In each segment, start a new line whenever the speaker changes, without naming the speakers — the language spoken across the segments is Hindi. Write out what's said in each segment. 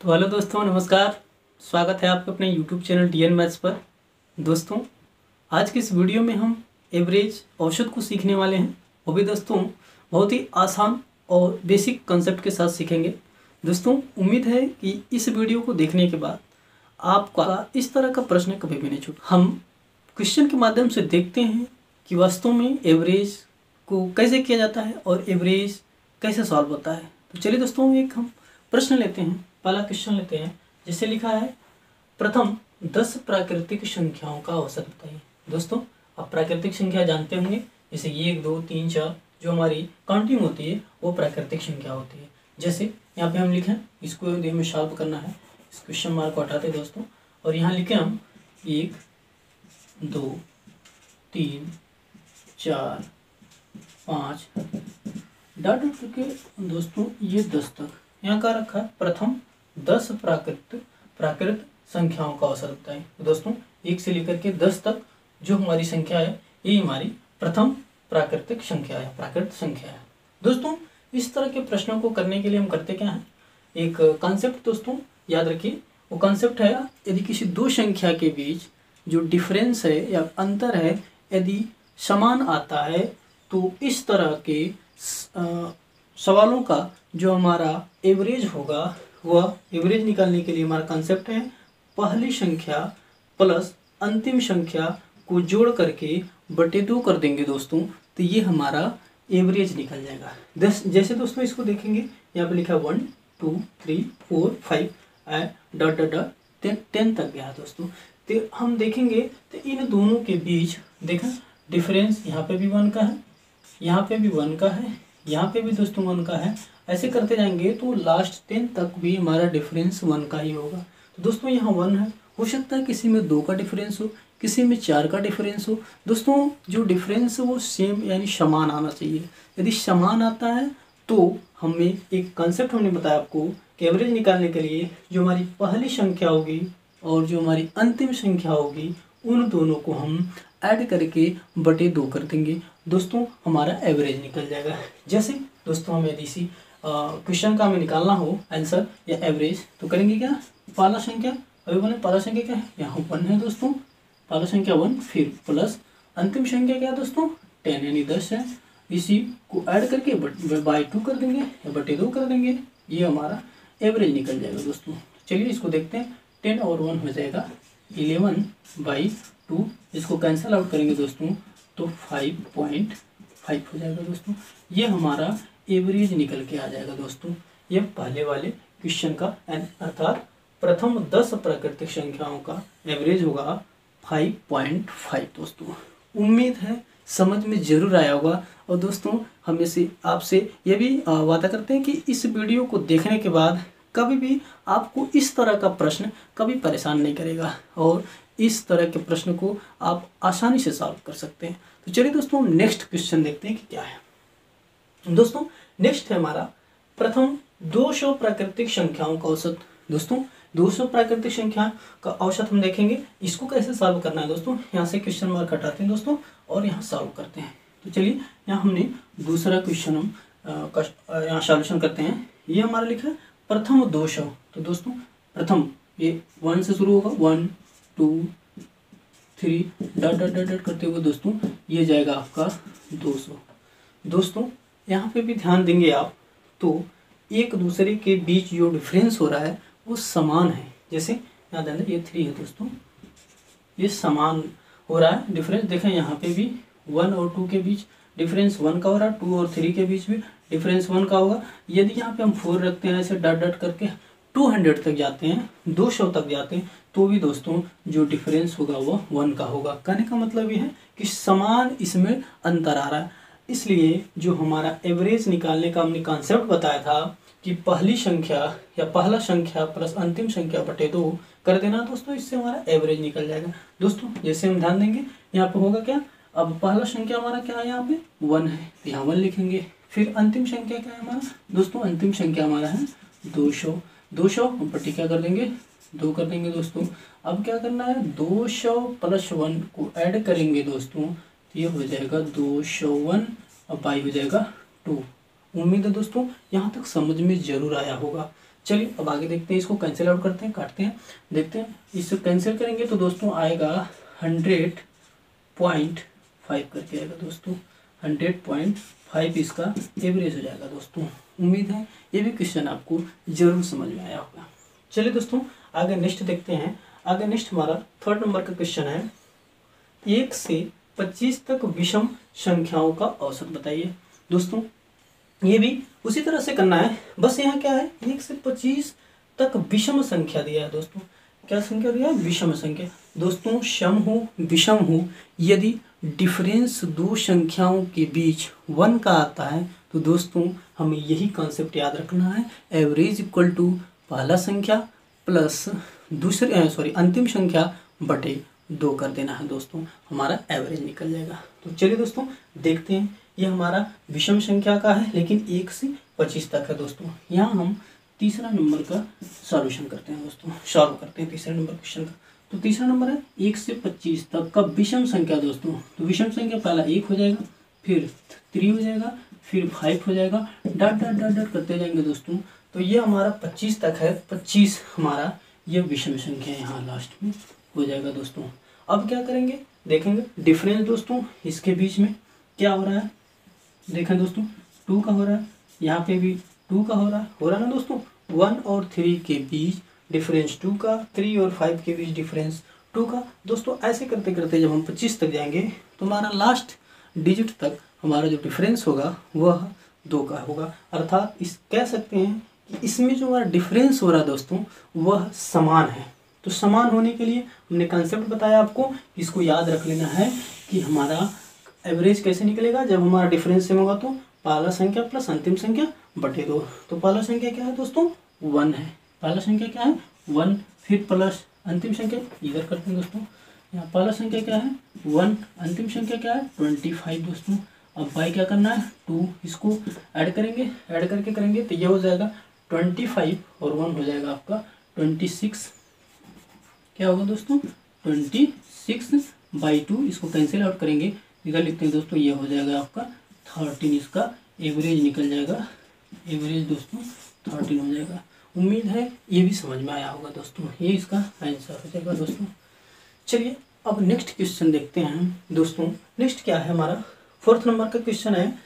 तो हेलो दोस्तों, नमस्कार। स्वागत है आपके अपने यूट्यूब चैनल DN मैथ्स पर। दोस्तों, आज के इस वीडियो में हम एवरेज औसत को सीखने वाले हैं। वो भी दोस्तों बहुत ही आसान और बेसिक कंसेप्ट के साथ सीखेंगे। दोस्तों, उम्मीद है कि इस वीडियो को देखने के बाद आपका इस तरह का प्रश्न कभी भी नहीं छूटा। हम क्वेश्चन के माध्यम से देखते हैं कि वास्तव में एवरेज को कैसे किया जाता है और एवरेज कैसे सॉल्व होता है। तो चलिए दोस्तों, एक हम प्रश्न लेते हैं। पहला क्वेश्चन लेते हैं, जिसे लिखा है प्रथम 10 प्राकृतिक संख्याओं का औसत बताइए। दोस्तों, आप प्राकृतिक संख्या जानते होंगे, जैसे 1 2 3 4 जो हमारी काउंटिंग होती है वो प्राकृतिक संख्या होती है। जैसे यहाँ पे हम लिखें, इसको हमें सॉल्व करना है, इस क्वेश्चन मार्क को हटाते दोस्तों, और यहाँ लिखें हम 1 2 3 4 5 डॉट करके दोस्तों ये 10 तक यहाँ का रखा है। प्रथम 10 प्राकृत संख्याओं का औसत बताएं। तो दोस्तों 1 से लेकर के 10 तक जो हमारी संख्या है ये हमारी प्रथम प्राकृतिक संख्या है, प्राकृत संख्या है। दोस्तों, इस तरह के प्रश्नों को करने के लिए हम करते क्या हैं, एक कॉन्सेप्ट दोस्तों याद रखिए। वो कॉन्सेप्ट है, यदि किसी दो संख्या के बीच जो डिफरेंस है या अंतर है यदि समान आता है तो इस तरह के सवालों का जो हमारा एवरेज होगा वह एवरेज निकालने के लिए हमारा कंसेप्ट है पहली संख्या प्लस अंतिम संख्या को जोड़ करके बटे 2 कर देंगे दोस्तों, तो ये हमारा एवरेज निकल जाएगा। जैसे दोस्तों इसको देखेंगे, यहाँ पे लिखा 1 2 3 4 5 डॉट डॉट डॉट 10 तक गया दोस्तों। तो हम देखेंगे तो इन दोनों के बीच देखा डिफरेंस यहाँ पे भी 1 का है, यहाँ पे भी 1 का है, यहाँ पे भी दोस्तों 1 का है। ऐसे करते जाएंगे तो लास्ट 10 तक भी हमारा डिफरेंस 1 का ही होगा। तो दोस्तों यहाँ 1 है, हो सकता है किसी में 2 का डिफरेंस हो, किसी में 4 का डिफरेंस हो। दोस्तों जो डिफरेंस वो सेम यानी समान आना चाहिए। यदि समान आता है तो हमें एक कंसेप्ट हमने बताया आपको कि एवरेज निकालने के लिए जो हमारी पहली संख्या होगी और जो हमारी अंतिम संख्या होगी उन दोनों को हम ऐड करके बटे 2 कर देंगे दोस्तों, हमारा एवरेज निकल जाएगा। जैसे दोस्तों हमें इसी क्वेश्चन का हमें निकालना हो आंसर या एवरेज, तो करेंगे क्या, पहला संख्या अभी बोले पहला संख्या क्या है, यहाँ 1 है दोस्तों, पहला संख्या 1, फिर प्लस अंतिम संख्या क्या है दोस्तों 10 यानी 10 है। इसी को ऐड करके बाई 2 कर देंगे या बटे 2 कर देंगे, ये हमारा एवरेज निकल जाएगा दोस्तों। चलिए इसको देखते हैं, 10 और 1 हो जाएगा 11/2, इसको कैंसिल आउट करेंगे दोस्तों तो 5.5 हो जाएगा दोस्तों। ये हमारा एवरेज निकल के आ जाएगा दोस्तों। ये पहले वाले क्वेश्चन का अर्थात प्रथम 10 प्राकृतिक संख्याओं का एवरेज होगा 5.5 दोस्तों। उम्मीद है समझ में जरूर आया होगा। और दोस्तों हम इसे आपसे ये भी वादा करते हैं कि इस वीडियो को देखने के बाद कभी भी आपको इस तरह का प्रश्न कभी परेशान नहीं करेगा और इस तरह के प्रश्न को आप आसानी से सॉल्व कर सकते हैं। तो चलिए दोस्तों हम नेक्स्ट क्वेश्चन देखते हैं कि क्या है। दोस्तों नेक्स्ट है हमारा प्रथम 200 प्राकृतिक संख्याओं का औसत। दोस्तों 200 प्राकृतिक संख्या का औसत हम देखेंगे, इसको कैसे सॉल्व करना है दोस्तों। यहाँ से क्वेश्चन मार्क हटाते हैं दोस्तों और यहाँ सॉल्व करते हैं। तो चलिए यहाँ हमने दूसरा क्वेश्चन हम यहाँ सॉल्यूशन करते हैं। ये हमारा लिखा है प्रथम 200। तो दोस्तों प्रथम ये 1 से शुरू होगा, 1 2 3 डॉट डॉट डॉट डॉट करते हुए दोस्तों ये जाएगा आपका 200। दोस्तों यहाँ पे भी ध्यान देंगे आप तो एक दूसरे के बीच जो डिफरेंस हो रहा है वो समान है। जैसे यहाँ ध्यान दें ये 3 है दोस्तों, ये समान हो रहा है डिफरेंस। देखें यहाँ पे भी 1 और 2 के बीच डिफरेंस 1 का हो रहा है, 2 और 3 के बीच भी डिफरेंस 1 का होगा। यदि यहाँ पे हम 4 रखते हैं ऐसे डॉट डॉट करके 200 तक जाते हैं, 200 तक जाते हैं, तो भी दोस्तों जो डिफरेंस होगा वो 1 का होगा। कहने का मतलब ये है कि समान इसमें अंतर आ रहा है। इसलिए जो हमारा एवरेज निकालने का हमने कॉन्सेप्ट बताया था कि पहली संख्या या पहला संख्या प्लस अंतिम संख्या बटे 2 कर देना दोस्तों, इससे हमारा एवरेज निकल जाएगा। दोस्तों जैसे हम ध्यान देंगे यहाँ पे होगा क्या, अब पहला संख्या हमारा क्या है, यहाँ पे 1 है, यहाँ 1 लिखेंगे। फिर अंतिम संख्या क्या है हमारा दोस्तों, अंतिम संख्या हमारा है 200 हम बटे क्या कर देंगे 2 कर देंगे दोस्तों। अब क्या करना है 200 + 1 को ऐड करेंगे दोस्तों, ये हो जाएगा 201 और बाई हो जाएगा 2। उम्मीद है दोस्तों यहाँ तक समझ में जरूर आया होगा। चलिए अब आगे देखते हैं, इसको कैंसिल आउट करते हैं, काटते हैं, देखते हैं। इससे कैंसिल करेंगे तो दोस्तों आएगा 100.5 करके आएगा दोस्तों, 100.5 इसका एवरेज हो जाएगा दोस्तों। उम्मीद है ये भी क्वेश्चन आपको जरूर समझ में आया होगा। चलिए दोस्तों आगे नेक्स्ट देखते हैं। आगे नेक्स्ट हमारा 3rd नंबर का क्वेश्चन है, 1 से 25 तक विषम संख्याओं का औसत बताइए। दोस्तों ये भी उसी तरह से करना है, बस यहाँ क्या है, 1 से 25 तक विषम संख्या दिया है दोस्तों। क्या संख्या दिया है? विषम संख्या। दोस्तों सम हो विषम हो, यदि डिफरेंस दो संख्याओं के बीच 1 का आता है तो दोस्तों हमें यही कॉन्सेप्ट याद रखना है, एवरेज इक्वल टू पहला संख्या प्लस अंतिम संख्या बटे 2 कर देना है दोस्तों, हमारा एवरेज निकल जाएगा। तो चलिए दोस्तों देखते हैं, ये हमारा विषम संख्या का है लेकिन 1 से 25 तक है दोस्तों। यहाँ हम तीसरा नंबर का सॉल्यूशन करते हैं दोस्तों, सॉल्व करते हैं तीसरे नंबर क्वेश्चन का। तो तीसरा नंबर है 1 से 25 तक का विषम संख्या दोस्तों। तो विषम संख्या पहला 1 हो जाएगा, फिर 3 हो जाएगा, फिर 5 हो जाएगा, डॉट डॉट डॉट डॉट करते जाएंगे दोस्तों। तो ये हमारा 25 तक है, 25 हमारा ये विषम संख्या यहाँ लास्ट में हो जाएगा दोस्तों। अब क्या करेंगे, देखेंगे डिफरेंस दोस्तों इसके बीच में क्या हो रहा है, देखें दोस्तों 2 का हो रहा है, यहाँ पे भी 2 का हो रहा है ना दोस्तों। 1 और 3 के बीच डिफरेंस 2 का, 3 और 5 के बीच डिफरेंस 2 का। दोस्तों ऐसे करते करते जब हम 25 तक जाएंगे तो हमारा लास्ट डिजिट तक हमारा जो डिफरेंस होगा वह 2 का होगा। अर्थात इस कह सकते हैं कि इसमें जो हमारा डिफरेंस हो रहा है दोस्तों वह समान है। तो समान होने के लिए हमने कंसेप्ट बताया आपको, इसको याद रख लेना है कि हमारा एवरेज कैसे निकलेगा, जब हमारा डिफरेंस सेम होगा तो पहला संख्या प्लस अंतिम संख्या बटे 2। तो पहला संख्या क्या है दोस्तों 1 है, पहला संख्या क्या है 1, फिर प्लस अंतिम संख्या इधर करते हैं दोस्तों, यहाँ पहला संख्या क्या है 1, अंतिम संख्या क्या है 25 दोस्तों। अब बाई क्या करना है 2, इसको ऐड करेंगे, ऐड करके करेंगे तो ये हो जाएगा 25 और 1 हो जाएगा आपका 26। क्या होगा दोस्तों 26/2, इसको कैंसिल आउट करेंगे, इधर लिखते हैं दोस्तों ये हो जाएगा आपका 13, इसका एवरेज निकल जाएगा, एवरेज दोस्तों 13 हो जाएगा। उम्मीद है ये भी समझ में आया होगा दोस्तों, ये इसका आंसर हो जाएगा दोस्तों। चलिए अब नेक्स्ट क्वेश्चन देखते हैं दोस्तों। नेक्स्ट क्या है हमारा 4th नंबर का क्वेश्चन है,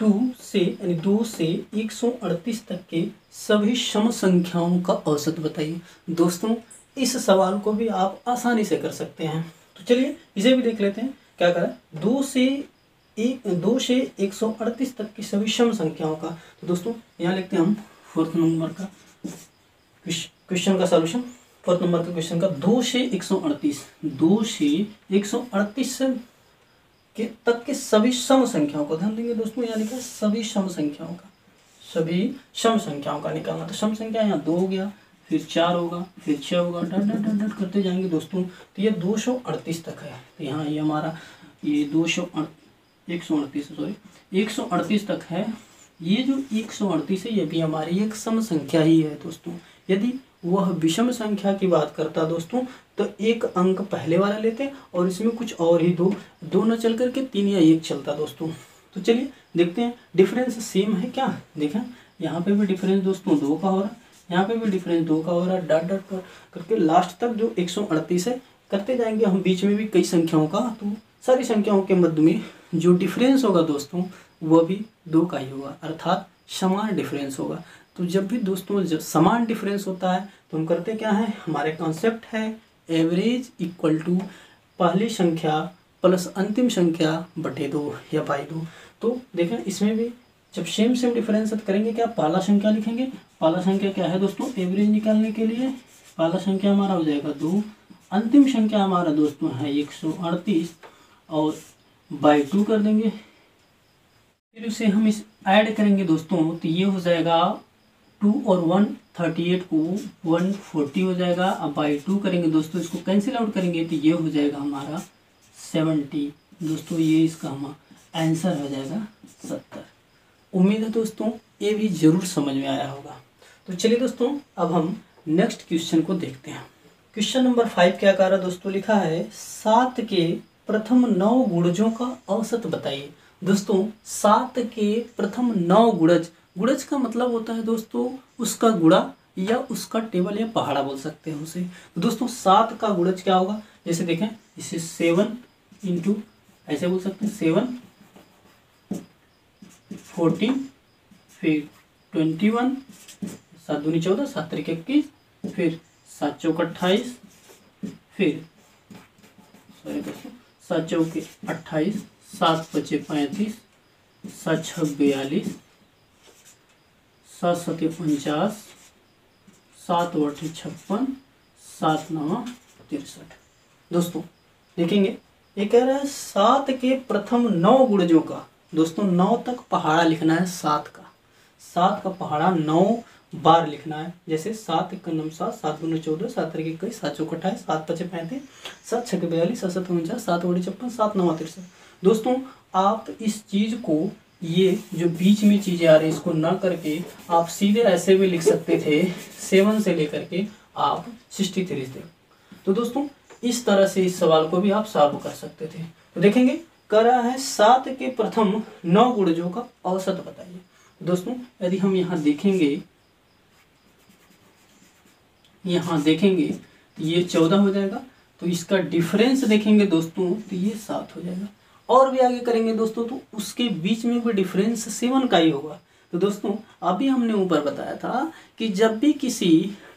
2 से 138 तक के सभी सम संख्याओं का औसत बताइए। दोस्तों इस सवाल को भी आप आसानी से कर सकते हैं, तो चलिए इसे भी देख लेते हैं। क्या करें, 2 से 138 तक की सभी सम संख्याओं का। तो दोस्तों यहाँ लिखते हैं हम 4th नंबर का क्वेश्चन का सॉल्यूशन, 4th नंबर का क्वेश्चन का 2 से 138 के तक के सभी सम संख्याओं को, ध्यान देंगे दोस्तों यहाँ लिखा है सभी सम संख्याओं का, सभी सम संख्याओं का निकालना। तो सम संख्या यहाँ 2 हो गया, फिर 4 होगा, फिर 6 होगा, डट डट डट डट करते जाएंगे दोस्तों। तो ये 238 तक है, तो यहाँ ये हमारा ये 138 तक है। ये जो 138 है ये भी हमारी एक सम संख्या ही है दोस्तों। यदि वह विषम संख्या की बात करता दोस्तों तो एक अंक पहले वाला लेते और इसमें कुछ और ही दो न चल करके 3 या 1 चलता दोस्तों। तो चलिए देखते हैं डिफरेंस सेम है क्या। देखें यहाँ पे भी डिफरेंस दोस्तों 2 का हो रहा है, यहाँ पे भी डिफरेंस 2 का हो रहा है, डॉट डॉट करके लास्ट तक जो 138 है करते जाएंगे हम। बीच में भी कई संख्याओं का, तो सारी संख्याओं के मध्य में जो डिफरेंस होगा दोस्तों वह भी 2 का ही होगा, अर्थात समान डिफरेंस होगा। तो जब भी दोस्तों जब समान डिफरेंस होता है तो हम करते क्या है, हमारे कॉन्सेप्ट है एवरेज इक्वल टू पहली संख्या प्लस अंतिम संख्या बटे 2 या बाई 2। तो देखें इसमें भी जब सेम डिफरेंस करेंगे क्या, पहला संख्या लिखेंगे। पहला संख्या क्या है दोस्तों, एवरेज निकालने के लिए पहला संख्या हमारा हो जाएगा 2, अंतिम संख्या हमारा दोस्तों है 138 और बाई 2 कर देंगे। फिर उसे हम इस ऐड करेंगे दोस्तों, तो ये हो जाएगा 2 और 1 38 को 140 हो जाएगा। अब बाई 2 करेंगे दोस्तों, इसको कैंसिल आउट करेंगे तो ये हो जाएगा हमारा 70 दोस्तों। ये इसका हमारा आंसर हो जाएगा 70। उम्मीद है दोस्तों ये भी जरूर समझ में आया होगा। तो चलिए दोस्तों अब हम नेक्स्ट क्वेश्चन को देखते हैं। क्वेश्चन नंबर 5 क्या कह रहा दोस्तों, लिखा है 7 के प्रथम 9 गुणजों का औसत बताइए। दोस्तों 7 के प्रथम 9 गुणज गुणज का मतलब होता है दोस्तों उसका गुणा या उसका टेबल या पहाड़ा बोल सकते हैं उसे। तो दोस्तों 7 का गुणज क्या होगा, जैसे देखें इसे 7 इंटू ऐसे बोल सकते हैं 7 14 फिर 21 7 दूनी 14 7 त्रिक 21 फिर 7 चौक 28 फिर सॉरी दोस्तों 7 चौके 28 7 पचे 35 7 छः 42 7 सते 49 7 8 56 7 9 63। दोस्तों देखेंगे ये कह रहा है 7 के प्रथम 9 गुणजों का, दोस्तों 9 तक पहाड़ा लिखना है 7 का पहाड़ा 9 बार लिखना है। जैसे 7 1 9 7 7 2 14 7 3 21 7 चौक 28 7 5 35 7 6 42 7 7 49 7 8 56 7 9 63। दोस्तों आप इस चीज को, ये जो बीच में चीजें आ रही है इसको ना करके आप सीधे ऐसे भी लिख सकते थे 7 से लेकर के आप 63 तक। तो दोस्तों इस तरह से इस सवाल को भी आप सॉल्व कर सकते थे। तो देखेंगे कर रहा है 7 के प्रथम 9 गुणजों का औसत बताइए। दोस्तों यदि हम यहाँ देखेंगे तो ये 14 हो जाएगा, तो इसका डिफरेंस देखेंगे दोस्तों तो ये 7 हो जाएगा। और भी आगे करेंगे दोस्तों तो उसके बीच में भी डिफरेंस 7 का ही होगा। तो दोस्तों अभी हमने ऊपर बताया था कि जब भी किसी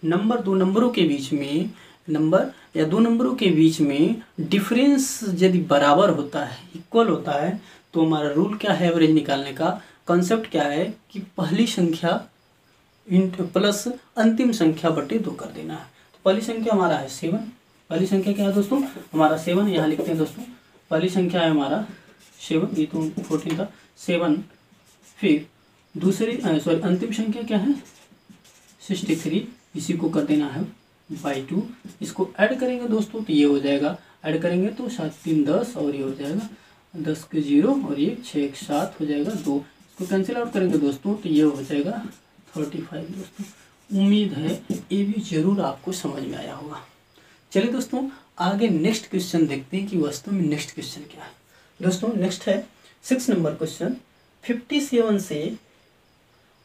नंबर दो नंबरों के बीच में दो नंबरों के बीच में डिफरेंस यदि बराबर होता है, इक्वल होता है, तो हमारा रूल क्या है एवरेज निकालने का, कॉन्सेप्ट क्या है कि पहली संख्या प्लस अंतिम संख्या बटे 2 कर देना है। तो पहली संख्या हमारा है 7, पहली संख्या क्या है दोस्तों हमारा 7, यहाँ लिखते हैं दोस्तों पहली संख्या है हमारा 7, ये तो 14 था 7, फिर दूसरी अंतिम संख्या क्या है 63, इसी को कर देना है बाई 2। इसको ऐड करेंगे दोस्तों तो ये हो जाएगा, ऐड करेंगे तो 7 3 10 और ये हो जाएगा 10 के 0 और ये 6 1 7 हो जाएगा 2। इसको कैंसिल आउट करेंगे दोस्तों तो ये हो जाएगा 35। दोस्तों उम्मीद है ये भी जरूर आपको समझ में आया होगा। चलिए दोस्तों आगे नेक्स्ट क्वेश्चन देखते हैं कि वास्तव में नेक्स्ट क्वेश्चन क्या है। दोस्तों नेक्स्ट है 6 नंबर क्वेश्चन, 57 से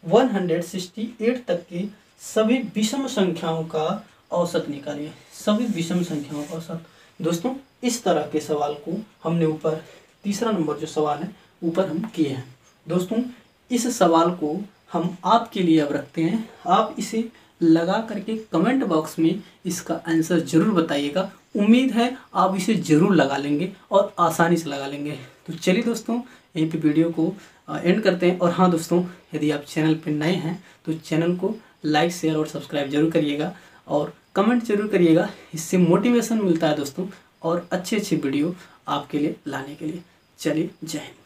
168 तक की सभी विषम संख्याओं का औसत निकालिए। सभी विषम संख्याओं का औसत। दोस्तों इस तरह के सवाल को हमने ऊपर तीसरा नंबर जो सवाल है ऊपर हम किए हैं। दोस्तों इस सवाल को हम आपके लिए अब रखते हैं, आप इसे लगा करके कमेंट बॉक्स में इसका आंसर जरूर बताइएगा। उम्मीद है आप इसे जरूर लगा लेंगे और आसानी से लगा लेंगे। तो चलिए दोस्तों यहीं पे वीडियो को एंड करते हैं। और हाँ दोस्तों यदि आप चैनल पर नए हैं तो चैनल को लाइक शेयर और सब्सक्राइब जरूर करिएगा और कमेंट जरूर करिएगा, इससे मोटिवेशन मिलता है दोस्तों और अच्छे वीडियो आपके लिए लाने के लिए। चलिए जय हिंद।